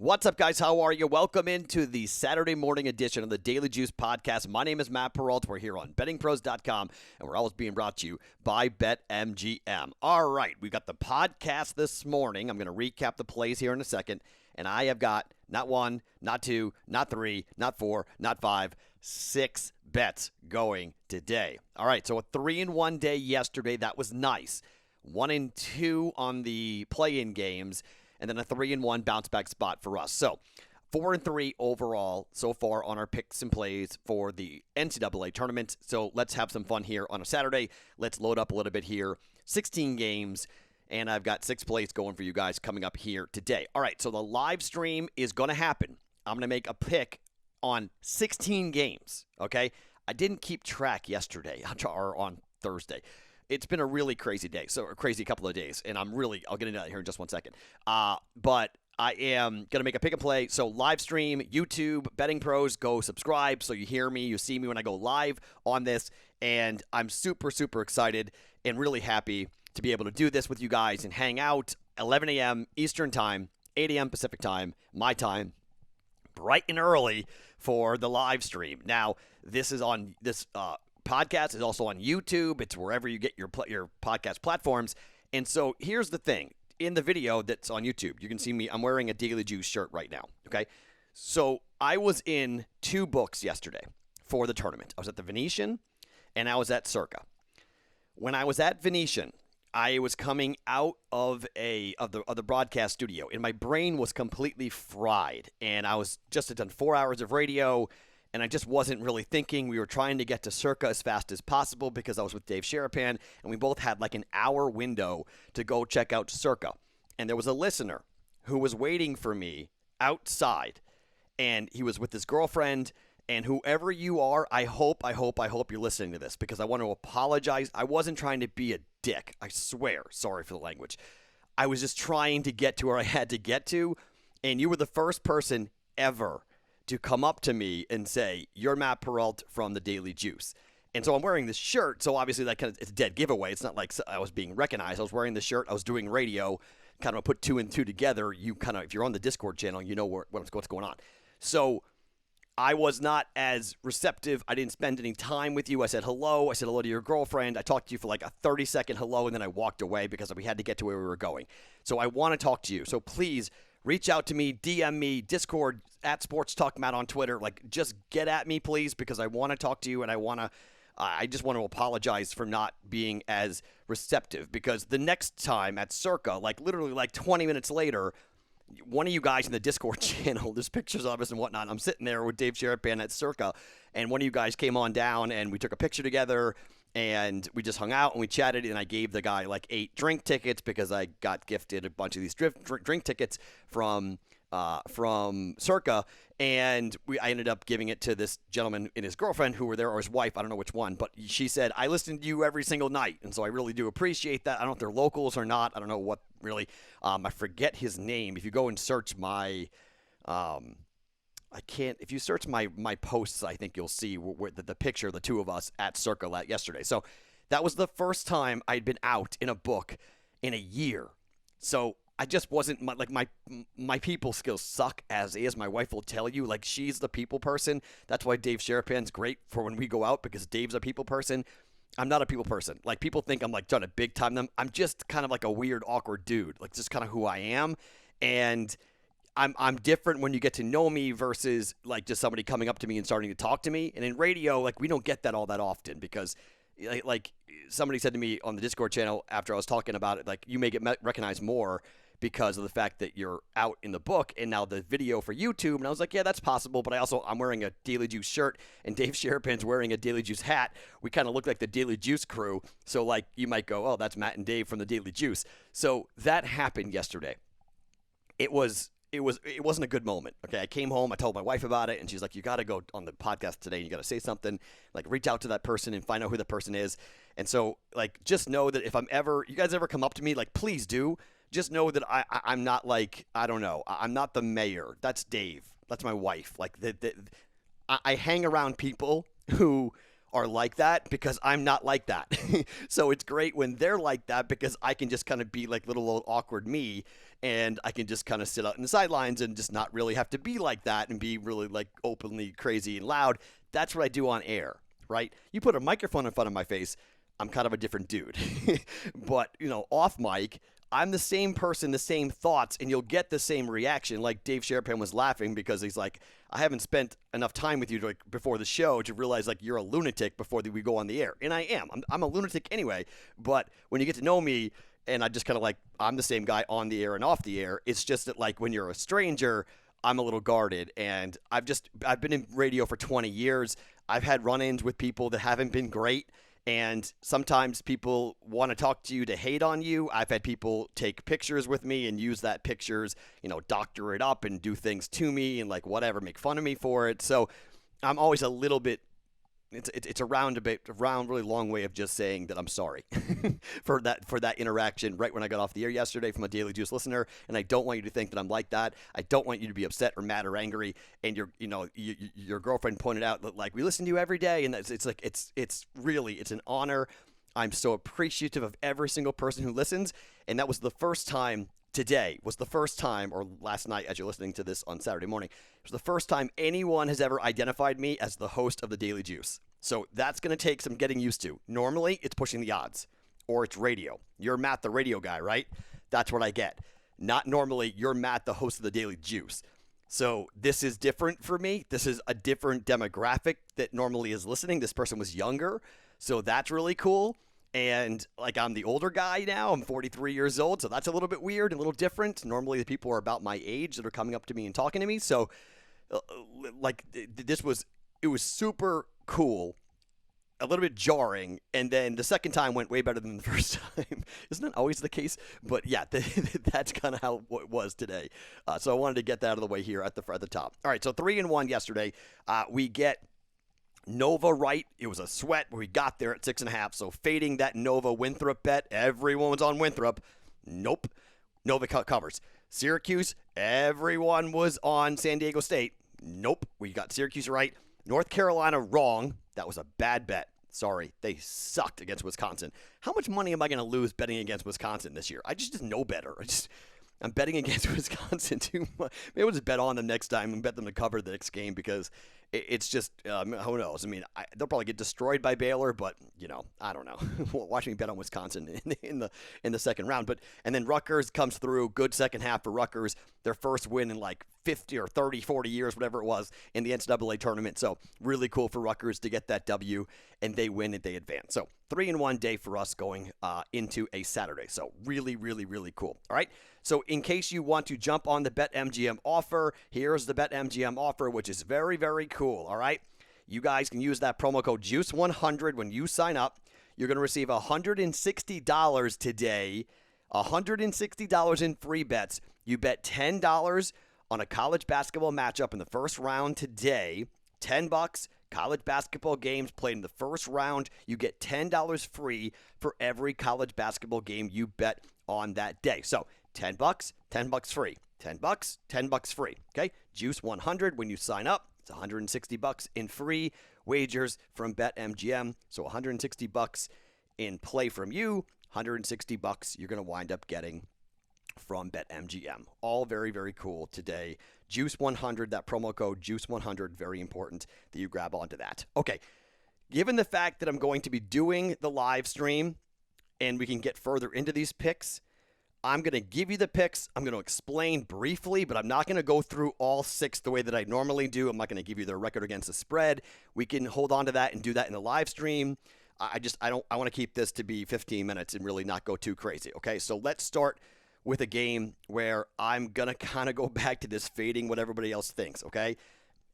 What's up, guys? How are you? Welcome into the Saturday morning edition of the Daily Juice podcast. My name is Matt Peralt. We're here on BettingPros.com, and we're always being brought to you by BetMGM. All right, we got the podcast this morning. I'm going to recap the plays here in a second, and I have got not one, not two, not three, not four, not five, 6 bets going today. All right, so a 3-1 day yesterday. That was nice. 1-2 on the play-in games. And then a 3-1 bounce back spot for us. So 4-3 overall so far on our picks and plays for the NCAA tournament. So let's have some fun here on a Saturday. Let's load up a little bit here. 16 games, and I've got 6 plays going for you guys coming up here today. All right, so the live stream is going to happen. I'm going to make a pick on 16 games, okay? I didn't keep track yesterday or on Thursday. It's been a really crazy day, so a crazy couple of days, and I'll get into that here in just 1 second. But I am going to make a pick and play, so live stream, YouTube, BettingPros, go subscribe so you hear me, you see me when I go live on this, and I'm super, super excited and really happy to be able to do this with you guys and hang out 11 a.m. Eastern Time, 8 a.m. Pacific Time, my time, bright and early for the live stream. Now, this is on this podcast is also on YouTube. It's wherever you get your podcast platforms. And so here's the thing. In the video that's on YouTube, you can see me. I'm wearing a Daily Juice shirt right now, okay? So I was in 2 books yesterday for the tournament. I was at the Venetian, and I was at Circa. When I was at Venetian, I was coming out of the broadcast studio, and my brain was completely fried. And I was just had done 4 hours of radio, and I just wasn't really thinking. We were trying to get to Circa as fast as possible because I was with Dave Sherapan, and we both had like an hour window to go check out Circa. And there was a listener who was waiting for me outside, and he was with his girlfriend. And whoever you are, I hope you're listening to this, because I want to apologize. I wasn't trying to be a dick. I swear. Sorry for the language. I was just trying to get to where I had to get to, and you were the first person ever to come up to me and say, "You're Matt Peralt from the Daily Juice." And so I'm wearing this shirt, so obviously that it's a dead giveaway. It's not like I was being recognized. I was wearing the shirt. I was doing radio. Kind of put 2 and 2 together. You kind of, if you're on the Discord channel, you know what's going on. So I was not as receptive. I didn't spend any time with you. I said hello. I said hello to your girlfriend. I talked to you for like a 30-second hello, and then I walked away because we had to get to where we were going. So I want to talk to you. So please reach out to me, DM me, Discord, at Sports Talk Matt on Twitter. Like, just get at me, please, because I want to talk to you, and I just want to apologize for not being as receptive, because the next time at Circa, like literally like 20 minutes later, one of you guys in the Discord channel, there's pictures of us and whatnot. I'm sitting there with Dave Sherapan at Circa, and one of you guys came on down, and we took a picture together, and we just hung out, and we chatted, and I gave the guy like 8 drink tickets because I got gifted a bunch of these drink tickets from Circa, and I ended up giving it to this gentleman and his girlfriend who were there, or his wife, I don't know which one, but she said, "I listen to you every single night," and so I really do appreciate that. I don't know if they're locals or not. I don't know what really. I forget his name. If you go and search my, if you search my posts, I think you'll see where the picture of the 2 of us at Circa yesterday. So that was the first time I'd been out in a book in a year. So I just wasn't, my people skills suck as is. My wife will tell you, like, she's the people person. That's why Dave Sherapan's great for when we go out, because Dave's a people person. I'm not a people person. Like, people think I'm like trying to big time them. I'm just kind of like a weird, awkward dude. Like, just kind of who I am. And I'm different when you get to know me versus like just somebody coming up to me and starting to talk to me. And in radio, like, we don't get that all that often, because like somebody said to me on the Discord channel after I was talking about it, like, you may get recognized more because of the fact that you're out in the book and now the video for YouTube. And I was like, yeah, that's possible. But I'm wearing a Daily Juice shirt, and Dave Sherapan's wearing a Daily Juice hat. We kind of look like the Daily Juice crew. So like, you might go, oh, that's Matt and Dave from the Daily Juice. So that happened yesterday. It wasn't a good moment. Okay. I came home, I told my wife about it, and she's like, "You got to go on the podcast today, and you got to say something, like reach out to that person and find out who the person is." And so like, just know that if you guys ever come up to me, like, please do. Just know that I'm not like, I don't know, I'm not the mayor. That's Dave. That's my wife. Like, I hang around people who are like that because I'm not like that. So it's great when they're like that, because I can just kind of be like little old awkward me, and I can just kind of sit out in the sidelines and just not really have to be like that and be really like openly crazy and loud. That's what I do on air, right? You put a microphone in front of my face, I'm kind of a different dude. But, off mic, I'm the same person, the same thoughts, and you'll get the same reaction. Like Dave Sherapan was laughing because he's like, I haven't spent enough time with you before the show to realize like you're a lunatic before we go on the air. And I am. I'm a lunatic anyway. But when you get to know me, and I just kind of like, I'm the same guy on the air and off the air. It's just that like when you're a stranger, I'm a little guarded. And I've been in radio for 20 years. I've had run-ins with people that haven't been great. And sometimes people want to talk to you to hate on you. I've had people take pictures with me and use that pictures, doctor it up and do things to me and like whatever, make fun of me for it. So I'm always a little bit, it's a round really long way of just saying that I'm sorry for that interaction right when I got off the air yesterday from a Daily Juice listener. And I don't want you to think that I'm like that. I don't want you to be upset or mad or angry. And your girlfriend pointed out that like we listen to you every day, and it's really an honor. I'm so appreciative of every single person who listens. And that was the first time. Today was the first time, or last night as you're listening to this on Saturday morning, it was the first time anyone has ever identified me as the host of the Daily Juice. So that's going to take some getting used to. Normally, it's pushing the odds, or it's radio. You're Matt, the radio guy, right? That's what I get. Not normally, you're Matt, the host of the Daily Juice. So this is different for me. This is a different demographic that normally is listening. This person was younger, so that's really cool. And like I'm the older guy now, I'm 43 years old, so that's a little bit weird and a little different. Normally the people are about my age that are coming up to me and talking to me. So it was super cool, a little bit jarring, and then the second time went way better than the first time. Isn't that always the case? But yeah, that's kind of how it was today. So I wanted to get that out of the way here at the top. All right, so 3-1 yesterday. We get Nova right. It was a sweat, but we got there at 6.5. So fading that Nova Winthrop bet. Everyone was on Winthrop. Nope. Nova covers. Syracuse. Everyone was on San Diego State. Nope. We got Syracuse right. North Carolina wrong. That was a bad bet. Sorry. They sucked against Wisconsin. How much money am I going to lose betting against Wisconsin this year? I just know better. I'm betting against Wisconsin too much. Maybe we'll just bet on them next time and bet them to cover the next game because it's just, who knows? I mean, they'll probably get destroyed by Baylor, but, I don't know. Watch me bet on Wisconsin in the second round. And then Rutgers comes through, good second half for Rutgers, their first win in like 50 or 30, 40 years, whatever it was, in the NCAA tournament. So really cool for Rutgers to get that W, and they win and they advance. So 3-1 day for us going into a Saturday. So really, really, really cool. All right. So in case you want to jump on the BetMGM offer, here's the BetMGM offer, which is very, very cool. All right. You guys can use that promo code JUICE100 when you sign up. You're going to receive $160 today, $160 in free bets. You bet $10 on a college basketball matchup in the first round today. $10, college basketball games played in the first round. You get $10 free for every college basketball game you bet on that day. So $10, $10 free. $10 free. Okay? Juice 100 when you sign up. It's $160 in free wagers from BetMGM. So $160 in play from you. $160 you're going to wind up getting from BetMGM. All very, very cool today. Juice 100, that promo code Juice 100, very important that you grab onto that. Okay. Given the fact that I'm going to be doing the live stream and we can get further into these picks, I'm going to give you the picks. I'm going to explain briefly, but I'm not going to go through all 6 the way that I normally do. I'm not going to give you the record against the spread. We can hold on to that and do that in the live stream. I want to keep this to be 15 minutes and really not go too crazy. Okay, so let's start with a game where I'm going to kind of go back to this fading what everybody else thinks, okay?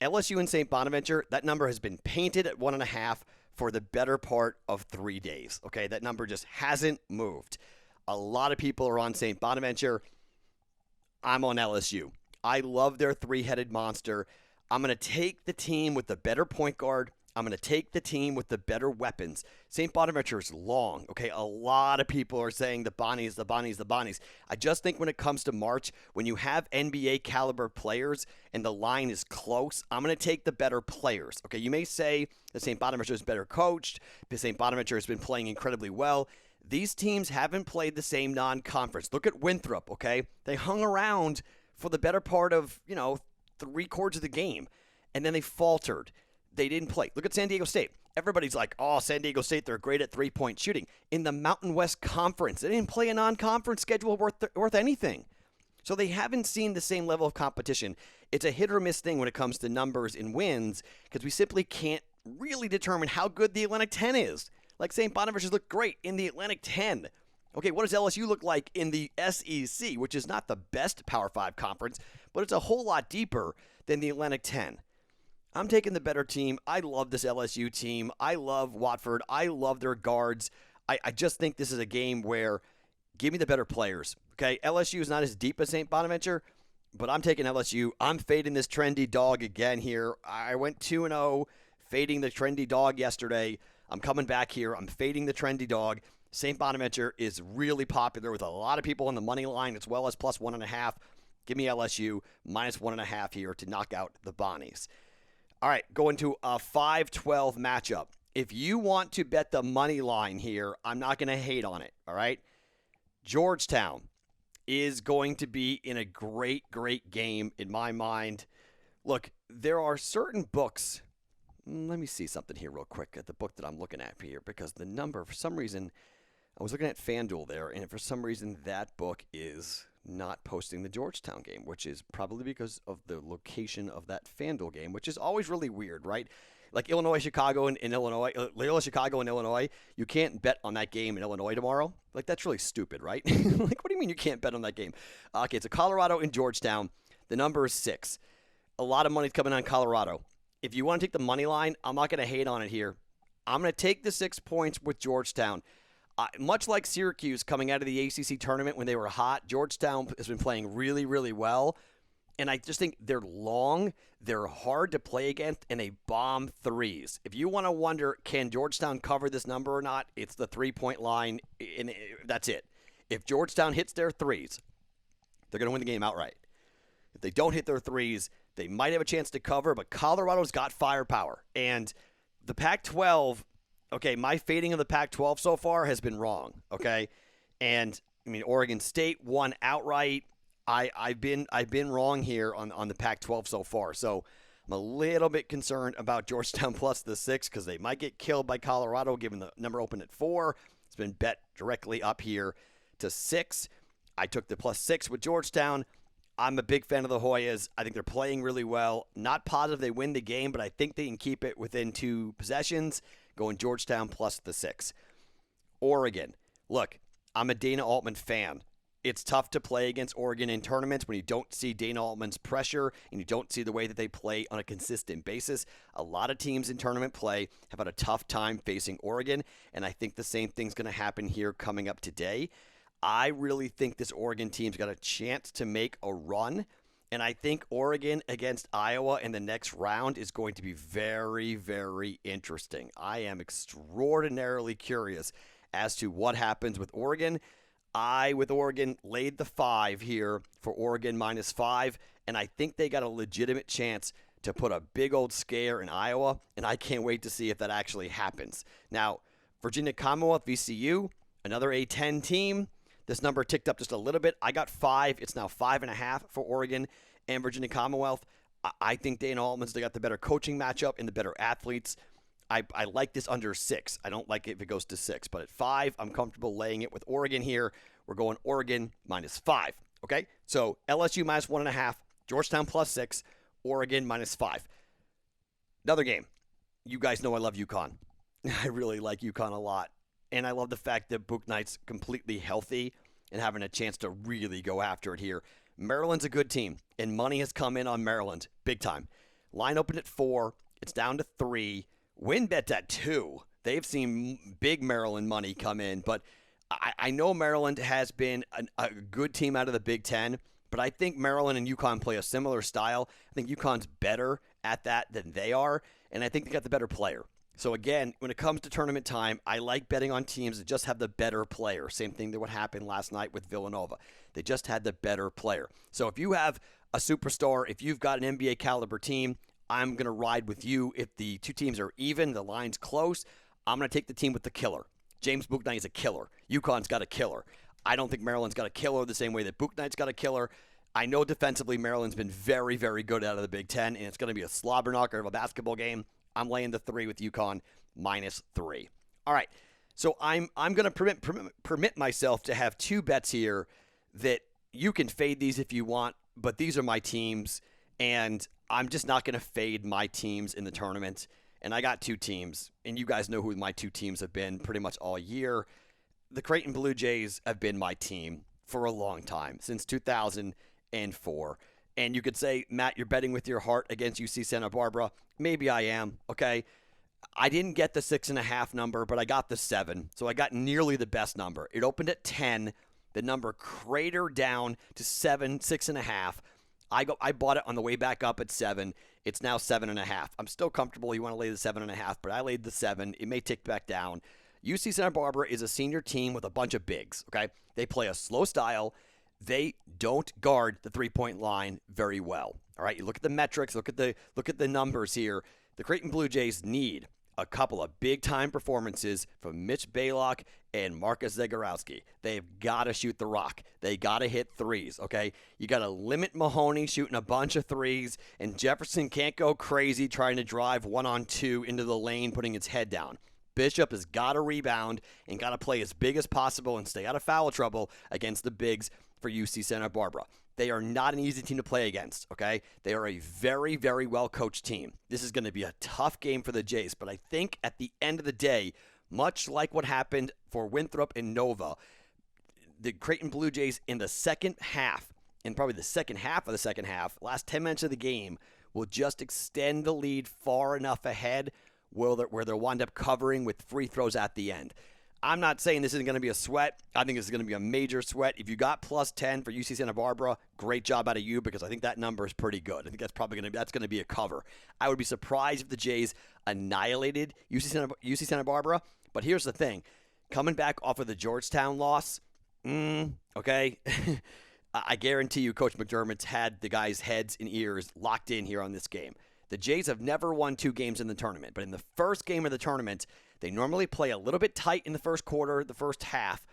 LSU and St. Bonaventure, that number has been painted at 1.5 for the better part of 3 days, okay? That number just hasn't moved. A lot of people are on St. Bonaventure. I'm on LSU. I love their 3-headed monster. I'm going to take the team with the better point guard. I'm going to take the team with the better weapons. St. Bonaventure is long, okay? A lot of people are saying the Bonnies, the Bonnies, the Bonnies. I just think when it comes to March, when you have NBA caliber players and the line is close, I'm going to take the better players, okay? You may say that St. Bonaventure is better coached, but St. Bonaventure has been playing incredibly well. These teams haven't played the same non-conference. Look at Winthrop, okay? They hung around for the better part of, 3/4 of the game, and then they faltered. They didn't play. Look at San Diego State. Everybody's like, oh, San Diego State, they're great at three-point shooting. In the Mountain West Conference, they didn't play a non-conference schedule worth anything. So they haven't seen the same level of competition. It's a hit or miss thing when it comes to numbers and wins because we simply can't really determine how good the Atlantic 10 is. Like St. Bonaventure's look great in the Atlantic 10. Okay, what does LSU look like in the SEC, which is not the best Power 5 conference, but it's a whole lot deeper than the Atlantic 10. I'm taking the better team. I love this LSU team. I love Watford. I love their guards. I just think this is a game where give me the better players. Okay, LSU is not as deep as St. Bonaventure, but I'm taking LSU. I'm fading this trendy dog again here. I went 2-0, fading the trendy dog yesterday. I'm coming back here. I'm fading the trendy dog. St. Bonaventure is really popular with a lot of people on the money line as well as plus 1.5. Give me LSU minus 1.5 here to knock out the Bonnies. All right, going to a 5-12 matchup. If you want to bet the money line here, I'm not going to hate on it, all right? Georgetown is going to be in a great, great game in my mind. Look, there are certain books. Let me see something here real quick at the book that I'm looking at here because the number, for some reason, I was looking at FanDuel there, and for some reason that book is not posting the Georgetown game, which is probably because of the location of that FanDuel game, which is always really weird, right? Like Illinois, Chicago, and Illinois, Loyola, Chicago, and Illinois, you can't bet on that game in Illinois tomorrow. Like, that's really stupid, right? Like, what do you mean you can't bet on that game? Okay, it's a Colorado and Georgetown. The number is 6. A lot of money's coming on Colorado. If you want to take the money line, I'm not going to hate on it here. I'm going to take the 6 points with Georgetown. Much like Syracuse coming out of the ACC tournament when they were hot, Georgetown has been playing really, really well. And I just think they're long, they're hard to play against, and they bomb threes. If you want to wonder, can Georgetown cover this number or not, it's the 3-point line, and that's it. If Georgetown hits their threes, they're going to win the game outright. If they don't hit their threes, they might have a chance to cover, but Colorado's got firepower. And the Pac-12, okay, my fading of the Pac-12 so far has been wrong, okay? And, I mean, Oregon State won outright. I've been wrong here on the Pac-12 so far. So I'm a little bit concerned about Georgetown plus the 6 because they might get killed by Colorado given the number open at 4. It's been bet directly up here to 6. I took the plus 6 with Georgetown. I'm a big fan of the Hoyas. I think they're playing really well. Not positive they win the game, but I think they can keep it within 2 possessions. Going Georgetown plus the 6. Oregon. Look, I'm a Dana Altman fan. It's tough to play against Oregon in tournaments when you don't see Dana Altman's pressure and you don't see the way that they play on a consistent basis. A lot of teams in tournament play have had a tough time facing Oregon, and I think the same thing's going to happen here coming up today. I really think this Oregon team's got a chance to make a run, and I think Oregon against Iowa in the next round is going to be very, very interesting. I am extraordinarily curious as to what happens with Oregon. With Oregon, laid the 5 here for Oregon minus 5, and I think they got a legitimate chance to put a big old scare in Iowa, and I can't wait to see if that actually happens. Now, Virginia Commonwealth, VCU, another A10 team. This number ticked up just a little bit. I got 5. It's now 5.5 for Oregon and Virginia Commonwealth. I think Dana Altman's they got the better coaching matchup and the better athletes. I like this under 6. I don't like it if it goes to 6. But at 5, I'm comfortable laying it with Oregon here. We're going Oregon minus 5. Okay? So LSU minus 1.5, Georgetown plus 6, Oregon minus 5. Another game. You guys know I love UConn. I really like UConn a lot. And I love the fact that Book Knight's completely healthy and having a chance to really go after it here. Maryland's a good team, and money has come in on Maryland big time. Line opened at 4. It's down to 3. WinBet's at 2. They've seen big Maryland money come in, but I know Maryland has been a good team out of the Big Ten, but I think Maryland and UConn play a similar style. I think UConn's better at that than they are, and I think they got the better player. So again, when it comes to tournament time, I like betting on teams that just have the better player. Same thing that would happen last night with Villanova. They just had the better player. So if you have a superstar, if you've got an NBA caliber team, I'm going to ride with you. If the two teams are even, the line's close, I'm going to take the team with the killer. James Bouknight is a killer. UConn's got a killer. I don't think Maryland's got a killer the same way that Bouknight's got a killer. I know defensively Maryland's been very, very good out of the Big Ten, and it's going to be a slobber knocker of a basketball game. I'm laying the 3 with UConn -3. All right, so I'm going to permit myself to have 2 bets here that you can fade these if you want, but these are my teams, and I'm just not going to fade my teams in the tournament. And I got 2 teams, and you guys know who my 2 teams have been pretty much all year. The Creighton Blue Jays have been my team for a long time, since 2004. And you could say, Matt, you're betting with your heart against UC Santa Barbara. Maybe I am, okay? I didn't get the 6.5 number, but I got the 7. So I got nearly the best number. It opened at 10. The number cratered down to 7, 6.5. I bought it on the way back up at 7. It's now 7.5. I'm still comfortable. You want to lay the 7.5, but I laid the 7. It may tick back down. UC Santa Barbara is a senior team with a bunch of bigs, okay? They play a slow style. They don't guard the three-point line very well. All right, you look at the metrics, look at the numbers here. The Creighton Blue Jays need a couple of big-time performances from Mitch Baylock and Marcus Zagorowski. They've got to shoot the rock. They got to hit threes, okay? You got to limit Mahoney shooting a bunch of threes, and Jefferson can't go crazy trying to drive 1-on-2 into the lane, putting his head down. Bishop has got to rebound and got to play as big as possible and stay out of foul trouble against the bigs for UC Santa Barbara. They are not an easy team to play against, okay? They are a very, very well-coached team. This is going to be a tough game for the Jays, but I think at the end of the day, much like what happened for Winthrop and Nova, the Creighton Blue Jays in the second half, and probably the second half of the second half, last 10 minutes of the game, will just extend the lead far enough ahead where they'll wind up covering with free throws at the end. I'm not saying this isn't going to be a sweat. I think this is going to be a major sweat. If you got +10 for UC Santa Barbara, great job out of you, because I think that number is pretty good. I think that's probably going to be a cover. I would be surprised if the Jays annihilated UC Santa Barbara. But here's the thing: coming back off of the Georgetown loss, okay, I guarantee you, Coach McDermott's had the guys' heads and ears locked in here on this game. The Jays have never won 2 games in the tournament, but in the first game of the tournament, they normally play a little bit tight in the first quarter, the first half,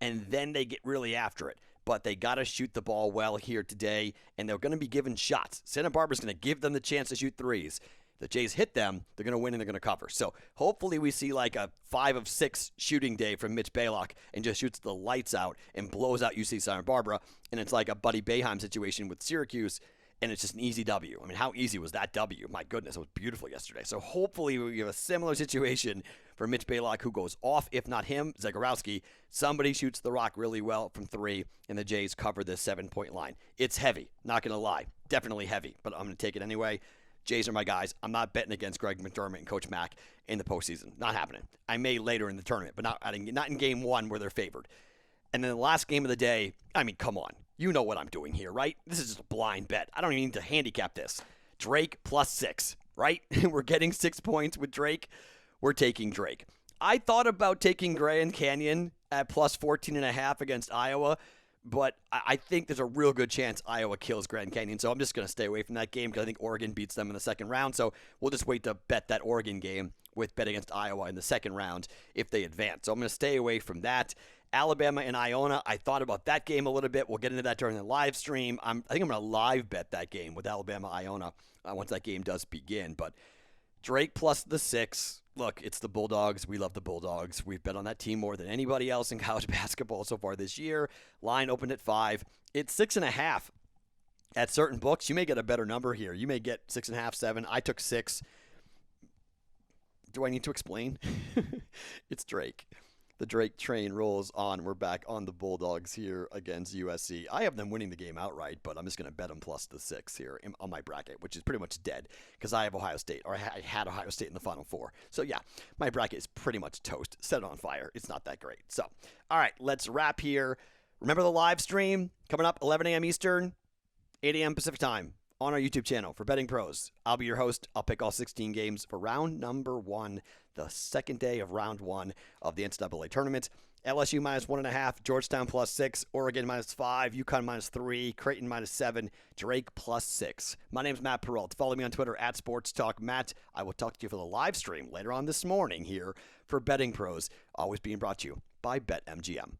and then they get really after it. But they got to shoot the ball well here today, and they're going to be given shots. Santa Barbara's going to give them the chance to shoot threes. The Jays hit them, they're going to win and they're going to cover. So hopefully we see like a 5 of 6 shooting day from Mitch Baylock and just shoots the lights out and blows out UC Santa Barbara, and it's like a Buddy Boeheim situation with Syracuse, and it's just an easy W. I mean, how easy was that W? My goodness, it was beautiful yesterday. So hopefully we have a similar situation for Mitch Baylock, who goes off. If not him, Zagorowski, somebody shoots the rock really well from 3, and the Jays cover this 7-point line. It's heavy, not going to lie. Definitely heavy, but I'm going to take it anyway. Jays are my guys. I'm not betting against Greg McDermott and Coach Mack in the postseason. Not happening. I may later in the tournament, but not in game 1 where they're favored. And then the last game of the day, I mean, come on. You know what I'm doing here, right? This is just a blind bet. I don't even need to handicap this. Drake +6, right? We're getting 6 points with Drake. We're taking Drake. I thought about taking Grand Canyon at +14.5 against Iowa, but I think there's a real good chance Iowa kills Grand Canyon, so I'm just going to stay away from that game because I think Oregon beats them in the second round, so we'll just wait to bet that Oregon game with bet against Iowa in the second round if they advance. So I'm going to stay away from that. Alabama and Iona, I thought about that game a little bit. We'll get into that during the live stream. I think I'm going to live bet that game with Alabama-Iona once that game does begin. But Drake +6. Look, it's the Bulldogs. We love the Bulldogs. We've bet on that team more than anybody else in college basketball so far this year. Line opened at 5. It's 6.5. At certain books, you may get a better number here. You may get 6.5, 7. I took 6. Do I need to explain? It's Drake. The Drake train rolls on. We're back on the Bulldogs here against USC. I have them winning the game outright, but I'm just going to bet them +6 here on my bracket, which is pretty much dead because I have Ohio State, or I had Ohio State in the Final Four. So, yeah, my bracket is pretty much toast. Set it on fire. It's not that great. So, all right, let's wrap here. Remember the live stream coming up 11 a.m. Eastern, 8 a.m. Pacific time on our YouTube channel for Betting Pros. I'll be your host. I'll pick all 16 games for round number 1, the second day of round 1 of the NCAA tournament. LSU minus 1.5, Georgetown plus 6, Oregon minus 5, UConn minus 3, Creighton minus 7, Drake plus 6. My name's Matt Perrault. Follow me on Twitter at Sports Talk Matt. I will talk to you for the live stream later on this morning here for Betting Pros, always being brought to you by BetMGM.